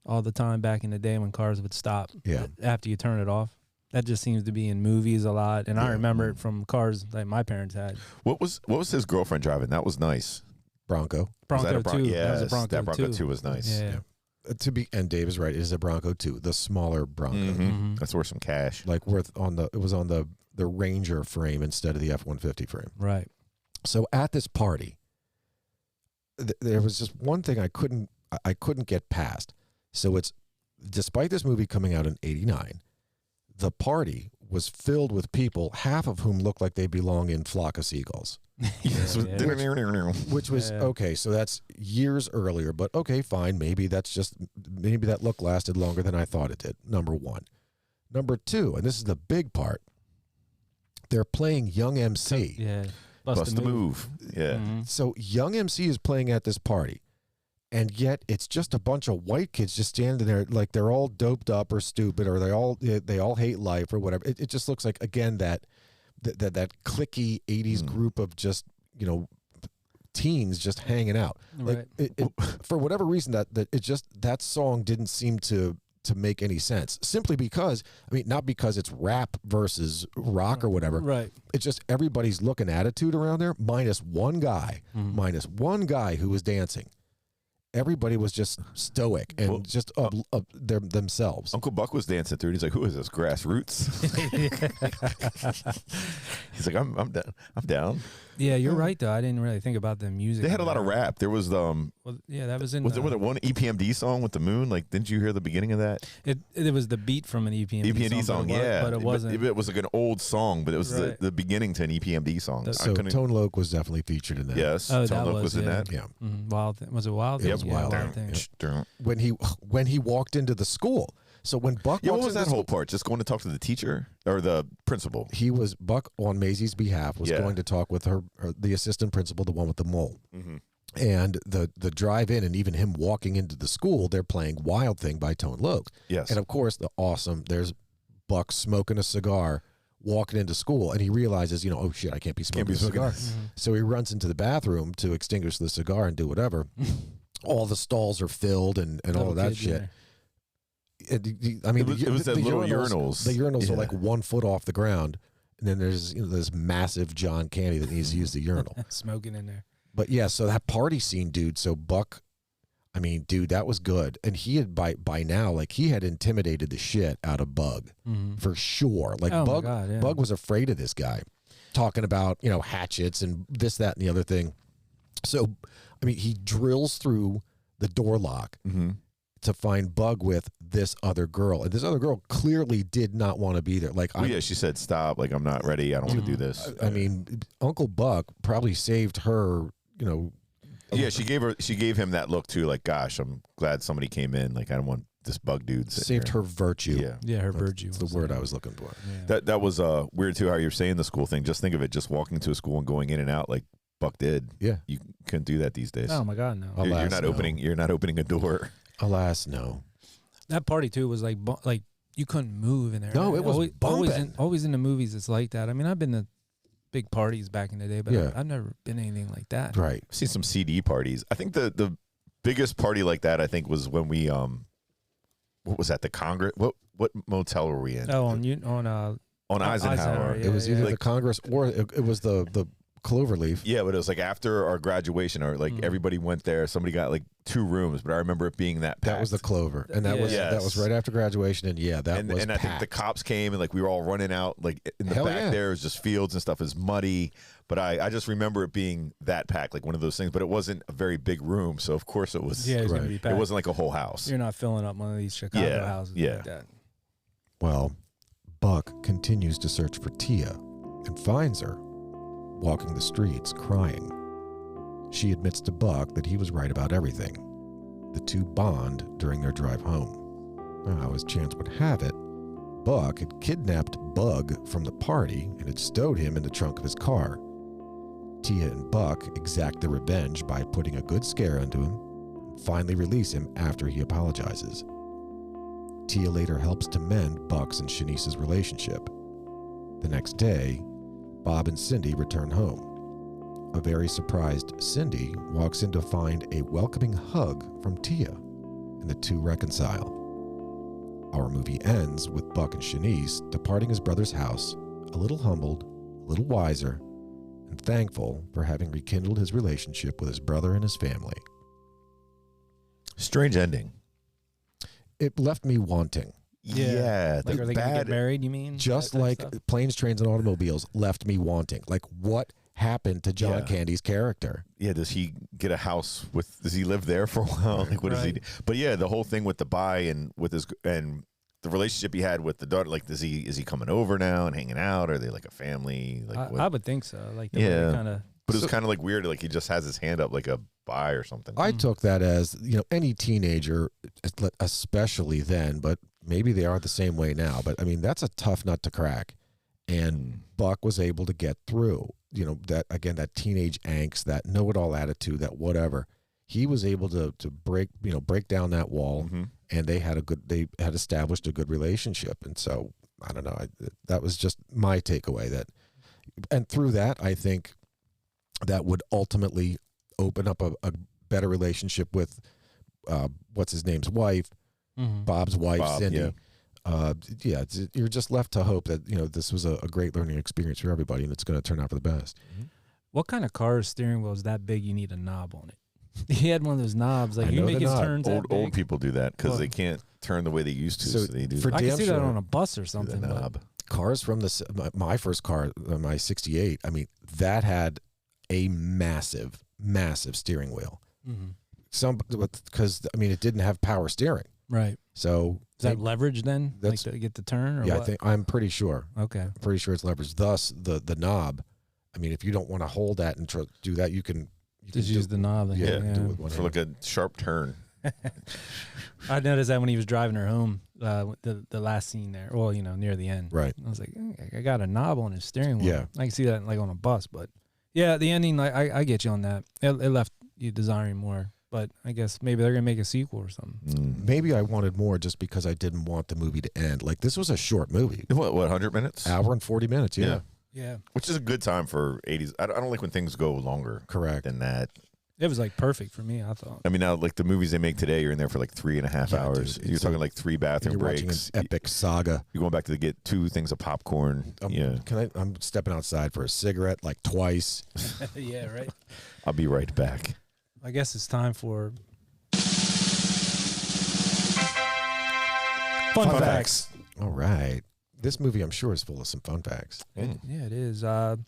all the time back in the day when cars would stop after you turn it off. That just seems to be in movies a lot, and I remember it from cars like my parents had.
What was his girlfriend driving? That was nice.
Bronco
2.
Yeah,
that was a Bronco
that Bronco 2 was nice.
Yeah.
And Dave is right. It is a Bronco 2, the smaller Bronco.
Mm-hmm.
That's worth some cash.
Like it was on the Ranger frame instead of the F-150 frame.
Right.
So at this party, there was just one thing I couldn't get past. So despite this movie coming out in '89, the party was filled with people, half of whom looked like they belong in Flock of Seagulls. Which was okay, so that's years earlier, but okay, fine. Maybe that look lasted longer than I thought it did. Number one. Number two, and this is the big part, they're playing Young MC.
Yeah.
Bust a move. Yeah.
Mm-hmm.
So Young MC is playing at this party, and yet it's just a bunch of white kids just standing there like they're all doped up or stupid, or they all hate life or whatever. It just looks like, again, that cliquey 80s group of just, teens just hanging out.
Right.
Like for whatever reason, that song didn't seem to make any sense, simply because, not because it's rap versus rock or whatever.
Right.
It's just everybody's looking attitude around there, minus one guy who was dancing. Everybody was just stoic and themselves.
Uncle Buck was dancing through it. He's like, "Who is this? Grassroots?" He's like, "I'm down. I'm down."
Yeah, you're right though. I didn't really think about the music.
They had a lot of rap. There was
Well, yeah, that was in.
Was there one EPMD song with the moon? Like, didn't you hear the beginning of that?
It was the beat from an EPMD
song.
But it wasn't.
It was like an old song, but it was the beginning to an EPMD song.
So Tone Loc was definitely featured in that.
Yes,
Tone
Loc was in that.
Yeah.
Wild. Was it Wild?
Yep.
Yeah,
Wild
Thing.
When he walked into the school. So when Buck
what was that whole part? Just going to talk to the teacher or the principal?
Buck, on Maisie's behalf, was going to talk with her the assistant principal, the one with the mole.
Mm-hmm.
And the drive in, and even him walking into the school, they're playing Wild Thing by Tone Loc.
Yes.
And of course, there's Buck smoking a cigar, walking into school, and he realizes, oh shit, I can't be smoking a cigar.
Mm-hmm.
So he runs into the bathroom to extinguish the cigar and do whatever. All the stalls are filled and all of that shit.
It was the little urinals.
The urinals are like 1 foot off the ground, and then there's this massive John Candy that needs to use the urinal.
Smoking in there.
But yeah, so that party scene, dude. So Buck, dude, that was good, and he had by now, like, he had intimidated the shit out of Bug for sure. Like Bug was afraid of this guy, talking about hatchets and this, that, and the other thing. So he drills through the door lock.
Mm-hmm.
To find Bug with this other girl, and this other girl clearly did not want to be there. Like,
she said, "Stop! Like, I'm not ready. I don't want to do this."
Uncle Buck probably saved her.
Yeah, she gave him that look too. Like, gosh, I'm glad somebody came in. Like, I don't want this Bug dude.
Saved her virtue.
Yeah, her virtue.
That's the word I was looking for.
Yeah.
That was weird too. How you're saying the school thing. Just think of it. Just walking to a school and going in and out like Buck did.
Yeah,
you couldn't do that these days.
Oh my God, no.
You're not opening. You're not opening a door.
Alas, no.
That party too was like you couldn't move in there.
No, it was
always in the movies. It's like that. I've been to big parties back in the day, but I've never been anything like that.
Right.
I've seen some CD parties. I think the biggest party like that was when we what was that? The Congress. What motel were we in?
Oh, on
Eisenhower.
Yeah,
it was either the Congress or it was the Cloverleaf.
Yeah, but it was like after our graduation, or like everybody went there. Somebody got like 2 rooms, but I remember it being that packed.
That was the Clover, and that was right after graduation, and was
I think the cops came, and like we were all running out, like in the back there was just fields and stuff. Is muddy, but I just remember it being that packed, like one of those things. But it wasn't a very big room, so of course it was.
Yeah, it was gonna be packed.
It wasn't like a whole house.
You're not filling up one of these Chicago houses like that.
Well, Buck continues to search for Tia and finds her walking the streets crying. She admits to Buck that he was right about everything. The two bond during their drive home. Now, as chance would have it, Buck had kidnapped Bug from the party and had stowed him in the trunk of his car. Tia and Buck exact their revenge by putting a good scare into him and finally release him after he apologizes. Tia later helps to mend Buck's and Shanice's relationship. The next day, Bob and Cindy return home. A very surprised Cindy walks in to find a welcoming hug from Tia, and the two reconcile. Our movie ends with Buck and Shanice departing his brother's house, a little humbled, a little wiser, and thankful for having rekindled his relationship with his brother and his family.
Strange ending.
It left me wanting.
Yeah,
like, are they gonna get married? You mean?
Just like Planes, Trains, and Automobiles left me wanting. Like, what happened to John Candy's character?
Yeah, does he get a house with? Does he live there for a while? Like, what does he do? But yeah, the whole thing with the buy and with his and the relationship he had with the daughter. Like, is he coming over now and hanging out? Are they like a family? Like,
I would think so. Like, kind of.
But it's kind of like weird. Like, he just has his hand up like a bye or something.
I took that as, any teenager, especially then, but maybe they are the same way now. But I mean, that's a tough nut to crack. And Buck was able to get through, that teenage angst, that know-it-all attitude, that whatever. He was able to break down that wall, and they had established a good relationship. And so, I don't know, that was just my takeaway, and through that, I think that would ultimately open up a better relationship with what's his name's wife, Bob's wife, Cindy.
Yeah.
You're just left to hope that this was a great learning experience for everybody, and it's going to turn out for the best.
What kind of car steering wheel is that big? You need a knob on it. He had one of those knobs, like you make his turns.
Old people do that because they can't turn the way they used to. So they do.
I can see that on a bus or something.
Knob.
Cars from my first car, my '68. I mean, that had a massive steering wheel. Because it didn't have power steering.
Right.
So
is that leverage then? Like to get the turn? Or what?
I'm pretty sure.
Okay.
I'm pretty sure it's leverage. Thus, the knob. I mean, if you don't want to hold that and do that, you can
just use the knob.
Do it with for like a sharp turn.
I noticed that when he was driving her home, the last scene there. Well, near the end.
Right.
I was like, I got a knob on his steering wheel.
Yeah.
I can see that like on a bus, but yeah, the ending. Like I get you on that. It left you desiring more. But I guess maybe they're going to make a sequel or something.
Maybe I wanted more just because I didn't want the movie to end. Like, this was a short movie.
What 100 minutes?
Hour and 40 minutes, yeah.
Which is a good time for 80s. I don't like when things go longer.
Correct.
Than that.
It was like perfect for me, I thought.
I mean, now like the movies they make today, you're in there for like 3.5 hours. Dude, you're talking like 3 bathroom breaks.
You're watching an epic saga.
You're going back to get 2 things of popcorn.
I'm stepping outside for a cigarette like twice.
Yeah, right.
I'll be right back.
I guess it's time for Fun facts.
All right. This movie, I'm sure, is full of some fun facts.
Yeah, it is. I'll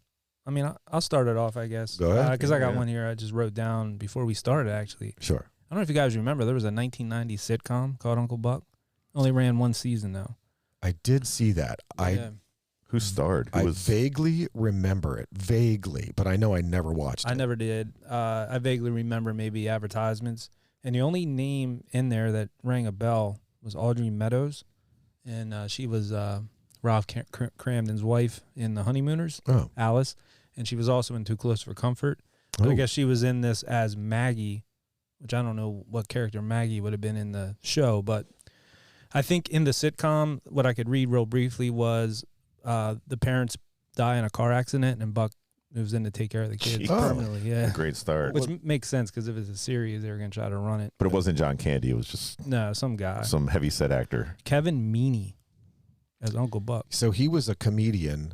start it off, I guess.
Go ahead.
Because I got one here I just wrote down before we started, actually.
Sure.
I don't know if you guys remember, there was a 1990 sitcom called Uncle Buck. Only ran 1 season, though.
I did see that.
Who starred?
I vaguely remember it. Vaguely. But I know I never watched it.
I never did. I vaguely remember maybe advertisements. And the only name in there that rang a bell was Audrey Meadows. And she was Ralph Cramden's wife in The Honeymooners, Alice. And she was also in Too Close for Comfort. But I guess she was in this as Maggie, which I don't know what character Maggie would have been in the show. But I think in the sitcom, what I could read real briefly was the parents die in a car accident and Buck moves in to take care of the kids permanently. Yeah.
Great start.
Which makes sense because if it's a series, they were going to try to run it.
But it wasn't John Candy. It was just
some guy.
Some heavy-set actor.
Kevin Meaney as Uncle Buck.
So he was a comedian.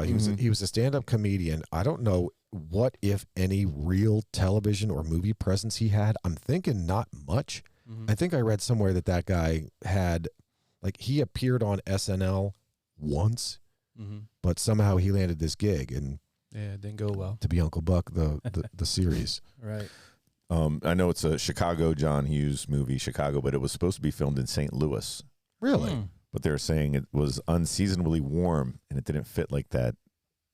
He was a stand-up comedian. I don't know what, if any, real television or movie presence he had. I'm thinking not much. I think I read somewhere that guy had, he appeared on SNL once, but somehow he landed this gig, and
it didn't go well
to be Uncle Buck, the series.
Right.
I know it's a Chicago John Hughes movie, Chicago, but it was supposed to be filmed in St. Louis.
Really?
But they're saying it was unseasonably warm and it didn't fit like that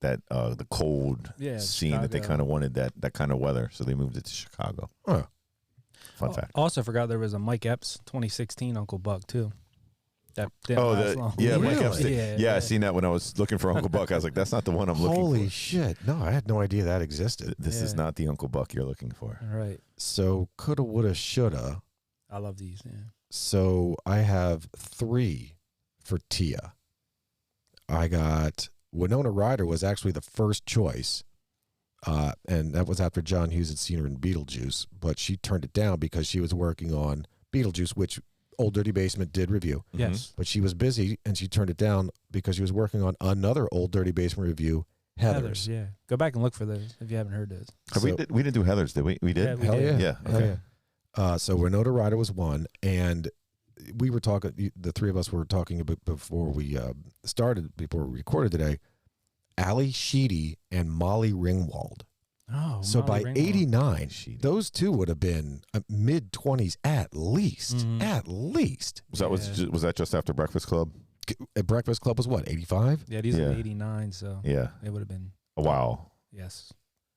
the cold scene
Chicago.
That they kind of wanted that kind of weather, so they moved it to Chicago.
Huh.
Fun fact.
Also forgot there was a Mike Epps 2016 Uncle Buck too. That didn't last long.
Yeah,
really?
Mike Epps. Yeah, I seen that when I was looking for Uncle Buck. I was like, that's not the one I'm looking for.
Holy shit. No, I had no idea that existed.
This is not the Uncle Buck you're looking for.
All right.
So coulda, woulda, shoulda.
I love these, yeah.
So I have 3 for Tia. I got Winona Ryder was actually the first choice. And that was after John Hughes had seen her in Beetlejuice, but she turned it down because she was working on Beetlejuice, which Old Dirty Basement did review.
Yes.
But she was busy, and she turned it down because she was working on another Old Dirty Basement review, Heathers.
Yeah. Go back and look for those if you haven't heard those.
We didn't do Heathers, did we? We did?
Yeah, we
Hell
did.
yeah.
Yeah.
Hell
Okay.
yeah. So Winona Ryder was one, and we were talking, the 3 of us were talking about before we recorded today, Ali Sheedy and Molly Ringwald.
Oh,
So
Molly
by
Ringwald.
89, those two would have been mid-20s at least. At least.
Was that just after Breakfast Club?
Breakfast Club was what, 85?
Yeah, these are 89, so
Yeah.
it would have been.
Wow.
Yes.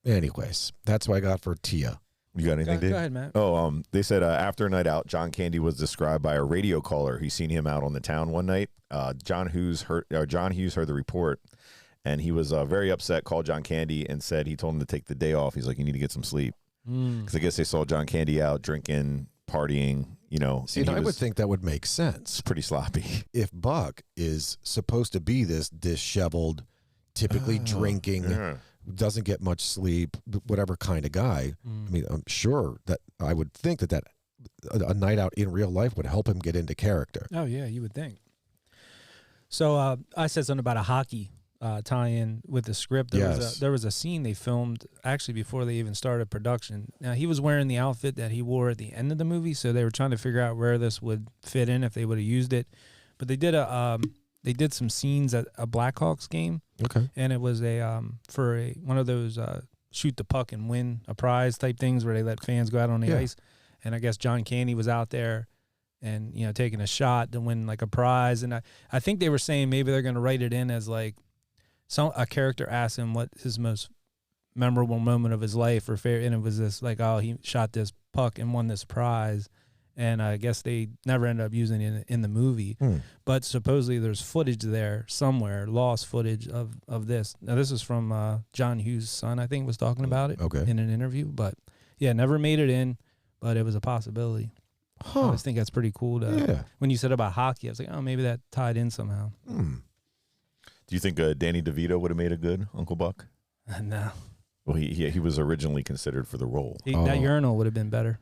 Anyways, that's what I got for Tia.
You got anything, Dave?
Go ahead, Matt.
Oh, they said after a night out, John Candy was described by a radio caller. He seen him out on the town one night. John Hughes heard the report, and he was very upset. Called John Candy and said he told him to take the day off. He's like, you need to get some sleep, because I guess they saw John Candy out drinking, partying.
See, and I would think that would make sense.
Pretty sloppy.
If Buck is supposed to be this disheveled, typically drinking, doesn't get much sleep, whatever kind of guy, I mean, I'm sure that I would think that a night out in real life would help him get into character.
Oh, yeah, you would think. So I said something about a hockey tie-in with the script. There was a scene they filmed actually before they even started production. Now, he was wearing the outfit that he wore at the end of the movie, so they were trying to figure out where this would fit in if they would have used it. But they did some scenes at a Blackhawks game.
Okay.
And it was one of those shoot the puck and win a prize type things where they let fans go out on the ice. And I guess John Candy was out there and taking a shot to win like a prize. And I think they were saying maybe they're going to write it in as like a character asked him what his most memorable moment of his life and it was this like, oh, he shot this puck and won this prize. And I guess they never ended up using it in the movie. But supposedly there's footage there somewhere, lost footage of this. Now, this is from John Hughes' son, I think, was talking about it in an interview. But, yeah, never made it in, but it was a possibility. I just think that's pretty cool. When you said about hockey, I was like, oh, maybe that tied in somehow.
Do you think Danny DeVito would have made a good Uncle Buck?
No.
Well, he was originally considered for the role.
That urinal would have been better.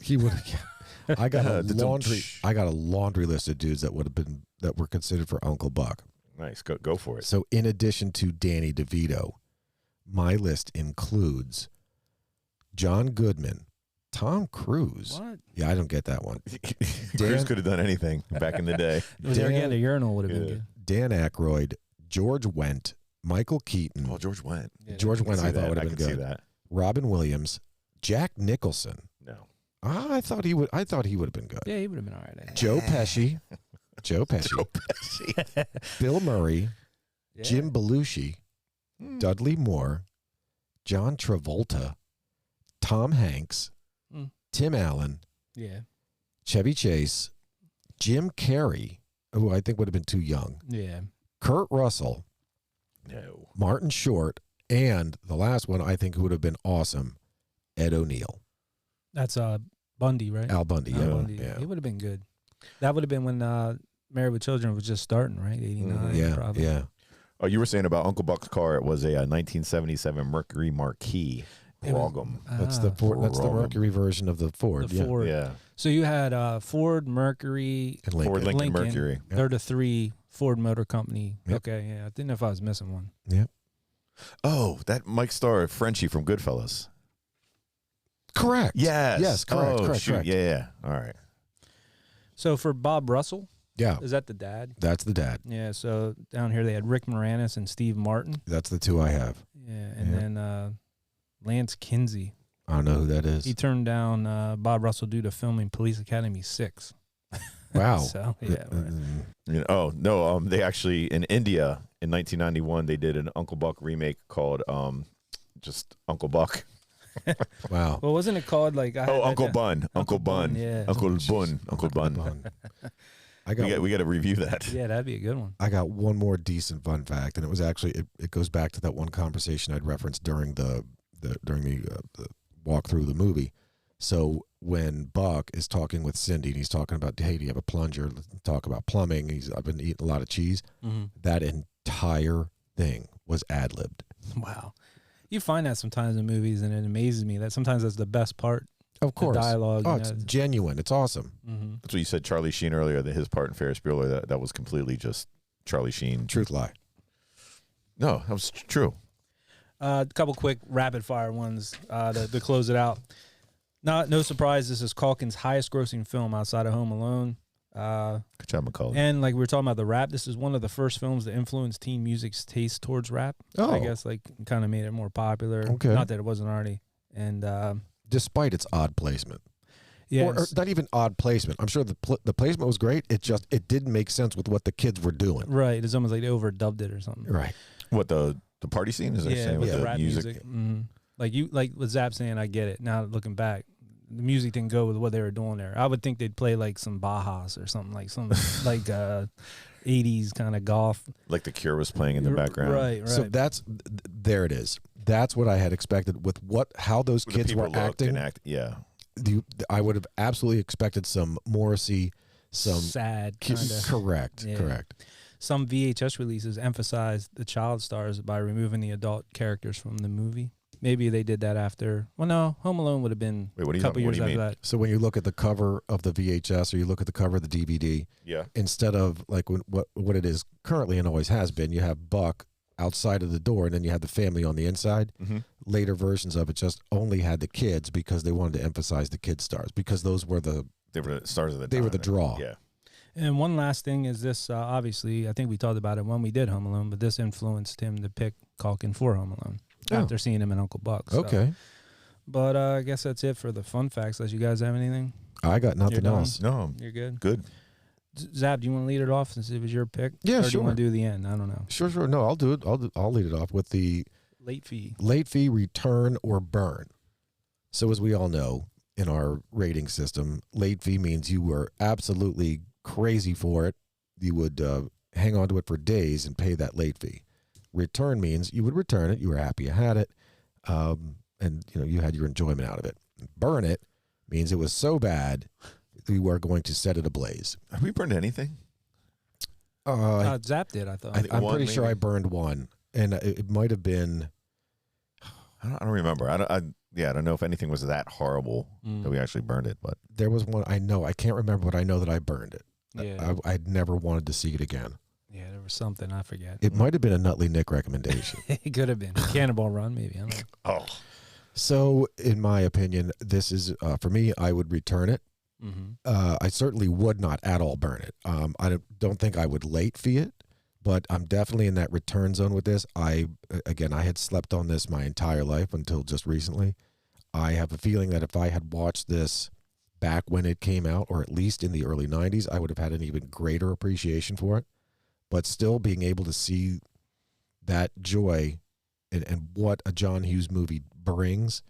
He would have. I got a laundry list of dudes that were considered for Uncle Buck.
Nice, go for it.
So, in addition to Danny DeVito, my list includes John Goodman, Tom Cruise.
What?
Yeah, I don't get that one.
Cruise could have done anything back in the day.
A urinal would have been good.
Dan Aykroyd, George Wendt, Michael Keaton.
Oh, George Wendt.
Yeah, George Wendt, I thought would have been good.
See that.
Robin Williams, Jack Nicholson.
No.
I thought he would have been good.
Yeah, he would have been all right.
Joe Pesci. Bill Murray.
Yeah.
Jim Belushi. Dudley Moore. John Travolta. Tom Hanks. Tim Allen.
Yeah.
Chevy Chase. Jim Carrey, who I think would have been too young.
Yeah.
Kurt Russell.
No.
Martin Short. And the last one I think who would have been awesome, Ed O'Neill.
That's Bundy, right?
Al Bundy,
Bundy.
Yeah.
He would have been good. That would have been when Married with Children was just starting, right? 89, probably.
Yeah.
Oh, you were saying about Uncle Buck's car. It was a 1977 Mercury Marquis. Brougham.
That's the Ford. That's the Mercury version of the Ford.
The Ford.
Yeah.
So you had Ford, Mercury,
And Lincoln.
Ford, Lincoln, Mercury.
Yep.
They're the three Ford Motor Company.
Yep.
Okay, yeah. I didn't know if I was missing one.
Yep.
Oh, that Mike Starr, Frenchie from Goodfellas.
Correct.
Yes.
Yes. Correct.
Oh,
correct.
shoot.
Correct.
Yeah. All right.
So for Bob Russell,
Yeah.
is that the dad?
That's the dad.
Yeah. So down here they had Rick Moranis and Steve Martin.
That's the two I have.
Yeah, and then Lance Kinsey.
I don't know who that is.
He turned down Bob Russell due to filming Police Academy 6.
Wow.
So yeah. Right.
Oh no. They actually in India in 1991 they did an Uncle Buck remake called just Uncle Buck.
Wow.
Well, wasn't it called like?
Uncle Bun. Uncle Bun.
Yeah.
Uncle Bun. Uncle Bun. We got to review that.
Yeah, that'd be a good one.
I got one more decent fun fact, and it was actually it goes back to that one conversation I'd referenced during the walk through the movie. So when Buck is talking with Cindy, and he's talking about, hey, do you have a plunger? Let's talk about plumbing. I've been eating a lot of cheese.
Mm-hmm.
That entire thing was ad-libbed.
Wow. You find that sometimes in movies, and it amazes me that sometimes that's the best part.
Of course.
The dialogue.
Oh, it's genuine. It's awesome.
Mm-hmm.
That's what you said, Charlie Sheen earlier. That his part in Ferris Bueller that was completely just Charlie Sheen.
Truth lie.
No, that was true.
A couple quick rapid fire ones to close it out. No surprise, this is Culkin's highest grossing film outside of Home Alone.
Good job, Macaulay.
And like we were talking about the rap, this is one of the first films to influence teen music's taste towards rap.
Oh.
I guess like kind of made it more popular.
Okay.
Not that it wasn't already. And
despite its odd placement.
yeah,
Or not even odd placement. I'm sure the placement was great. It didn't make sense with what the kids were doing.
right. It's almost like they overdubbed it or something.
Right.
What the party scene is?
Yeah,
Saying with
the
the
rap music. Like with Zap saying, I get it. Now looking back, the music didn't go with what they were doing there. I would think they'd play like some Bajas or something like some like 80s kind of golf.
Like The Cure was playing in the background.
Right.
So there it is. That's what I had expected with how those kids were acting.
Yeah.
I would have absolutely expected some Morrissey, some
sad kind of.
Correct.
Some VHS releases emphasized the child stars by removing the adult characters from the movie. Maybe they did that after. Well, no, Home Alone would have been a couple years after that.
So when you look at the cover of the VHS or you look at the cover of the DVD,
Yeah.
instead of like what it is currently and always has been, you have Buck outside of the door and then you have the family on the inside.
Mm-hmm.
Later versions of it just only had the kids because they wanted to emphasize the kid stars because those were the
stars of the
they
time.
were the draw.
Yeah.
And one last thing is this, obviously, I think we talked about it when we did Home Alone, but this influenced him to pick Culkin for Home Alone after seeing him in Uncle Buck. So.
Okay.
But I guess that's it for the fun facts. Unless you guys have anything?
I got nothing
You're done?
else.
No.
You're good?
Good.
Zap, do you want to lead it off since it was your pick?
Yeah,
or do
sure.
you want to do the end? I don't know.
Sure. No, I'll do it. I'll lead it off with the
Late fee.
late fee, return, or burn. So as we all know in our rating system, late fee means you were absolutely crazy for it. You would hang on to it for days and pay that late fee. Return means you would return it. You were happy you had it, and you had your enjoyment out of it. Burn it means it was so bad you were going to set it ablaze.
Have we burned anything?
Zap did, I thought.
I'm
one,
pretty sure
maybe?
I burned one, and it might have been.
I don't remember. I don't know if anything was that horrible that we actually burned it, but
There was one I know. I can't remember, but I know that I burned it.
Yeah.
I'd never wanted to see it again.
Yeah, there was something. I forget.
It might have been a Nutley Nick recommendation.
It could have been. Cannonball Run, maybe. I don't know.
oh,
So, in my opinion, this is, for me, I would return it.
Mm-hmm.
I certainly would not at all burn it. I don't think I would late fee it, but I'm definitely in that return zone with this. I had slept on this my entire life until just recently. I have a feeling that if I had watched this back when it came out, or at least in the early 90s, I would have had an even greater appreciation for it. But still being able to see that joy and what a John Hughes movie brings,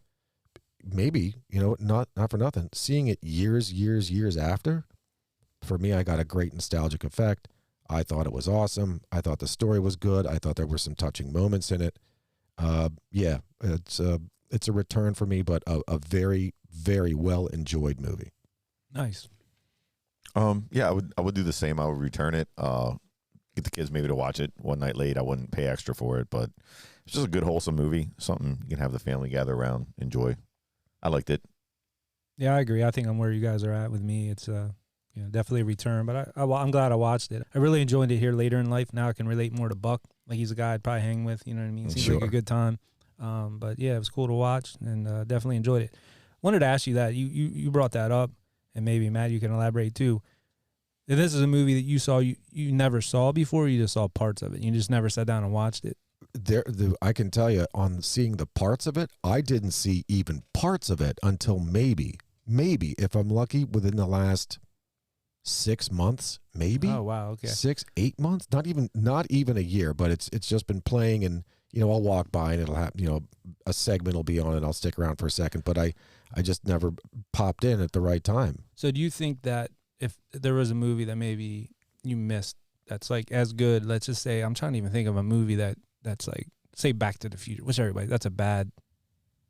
maybe, not for nothing, seeing it years after, for me, I got a great nostalgic effect. I thought it was awesome. I thought the story was good. I thought there were some touching moments in it. It's a return for me, but a very, very well enjoyed movie.
Nice.
yeah, I would do the same. I would return it. Get the kids maybe to watch it one night late. I wouldn't pay extra for it, but it's just a good wholesome movie. Something you can have the family gather around, enjoy. I liked it.
Yeah, I agree. I think I'm where you guys are at with me. It's definitely a return, but I'm glad I watched it. I really enjoyed it here later in life. Now I can relate more to Buck. Like he's a guy I'd probably hang with. You know what I mean? Seems like a good time. But yeah, it was cool to watch and definitely enjoyed it. Wanted to ask you that you brought that up, and maybe Matt, you can elaborate too. If this is a movie that you saw, you never saw before, you just saw parts of it. You just never sat down and watched it.
I can tell you, on seeing the parts of it, I didn't see even parts of it until maybe, if I'm lucky, within the last 6 months, maybe.
Oh wow, okay.
6-8 months, not even a year, but it's just been playing, and I'll walk by and it'll have a segment will be on and I'll stick around for a second, but I just never popped in at the right time.
So do you think that if there was a movie that maybe you missed that's like as good, let's just say, I'm trying to even think of a movie that's like, say Back to the Future, which that's a bad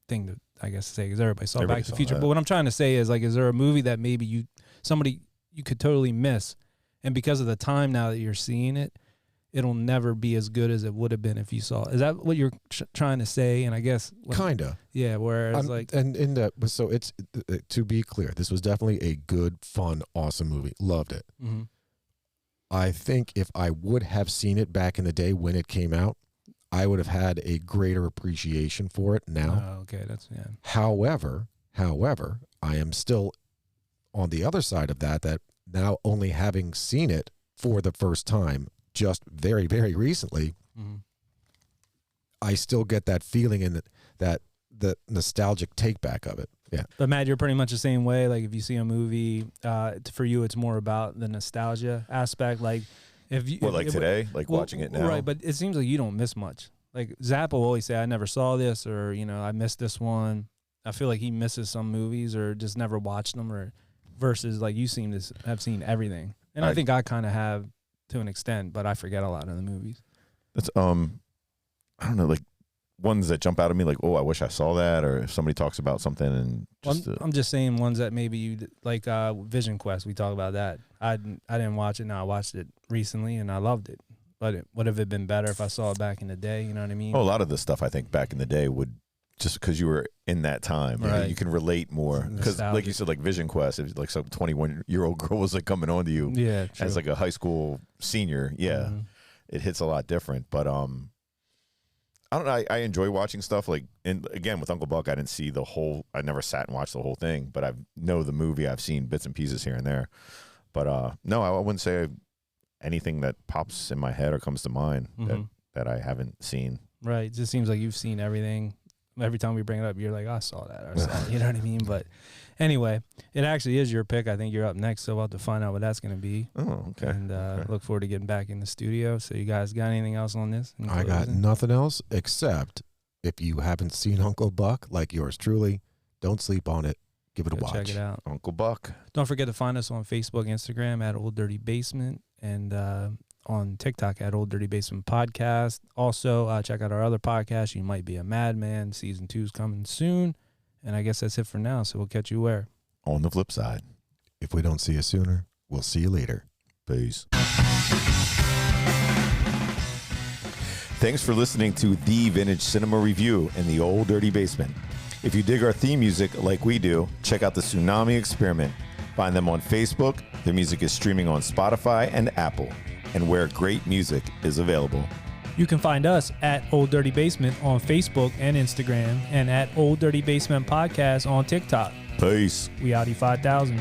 thing to, I guess, say, because everybody saw Back to the Future.
That.
But what I'm trying to say is, like, is there a movie that maybe you could totally miss, and because of the time now that you're seeing it, it'll never be as good as it would have been if you saw it? Is that what you're trying to say? And I guess
kinda.
Yeah. Whereas
so it's, to be clear, this was definitely a good, fun, awesome movie. Loved it.
Mm-hmm.
I think if I would have seen it back in the day when it came out, I would have had a greater appreciation for it now.
Oh, okay, that's yeah.
However, I am still on the other side of that now only having seen it for the first time just very, very recently, I still get that feeling in that the nostalgic take back of it. Yeah.
But Matt, you're pretty much the same way. Like if you see a movie, for you, it's more about the nostalgia aspect. Like if you,
today, watching it now.
Right. But it seems like you don't miss much. Like Zapp will always say, I never saw this, or, I missed this one. I feel like he misses some movies or just never watched them, or versus like you seem to have seen everything. And I think I kind of have to an extent, but I forget a lot of the movies.
That's, I don't know, like ones that jump out at me, like, oh, I wish I saw that, or if somebody talks about something and just
I'm just saying ones that maybe you like. Vision Quest, we talk about that. I didn't watch it. Now I watched it recently and I loved it. But would have it been better if I saw it back in the day? You know what I mean?
Oh, a lot of the stuff I think back in the day would, just because you were in that time, right? You can relate more. Because like you said, like Vision Quest, if like some 21-year-old girl was like coming on to you as like a high school senior, it hits a lot different. But I don't know. I enjoy watching stuff like, and again with Uncle Buck, I didn't see the whole. I never sat and watched the whole thing, but I know the movie. I've seen bits and pieces here and there. But no, I wouldn't say anything that pops in my head or comes to mind that I haven't seen.
Right. It just seems like you've seen everything. Every time we bring it up, you're like, I saw that. I saw it. You know what I mean? But anyway, it actually is your pick. I think you're up next, so we'll have to find out what that's going to be.
Oh, okay.
And look forward to getting back in the studio. So you guys got anything else on this?
I got nothing else except if you haven't seen Uncle Buck, like yours truly, don't sleep on it. Give it a watch.
Check it out.
Uncle Buck.
Don't forget to find us on Facebook, Instagram at Old Dirty Basement, and on TikTok at Old Dirty Basement Podcast. Also, check out our other podcast, You Might Be a Madman. Season 2 is coming soon. And I guess that's it for now. So we'll catch you where?
On the flip side.
If we don't see you sooner, we'll see you later.
Peace. Thanks for listening to the Vintage Cinema Review in the Old Dirty Basement. If you dig our theme music like we do, check out the Tsunami Experiment. Find them on Facebook. Their music is streaming on Spotify and Apple, and where great music is available.
You can find us at Old Dirty Basement on Facebook and Instagram, and at Old Dirty Basement Podcast on TikTok.
Peace.
We Audi 5000.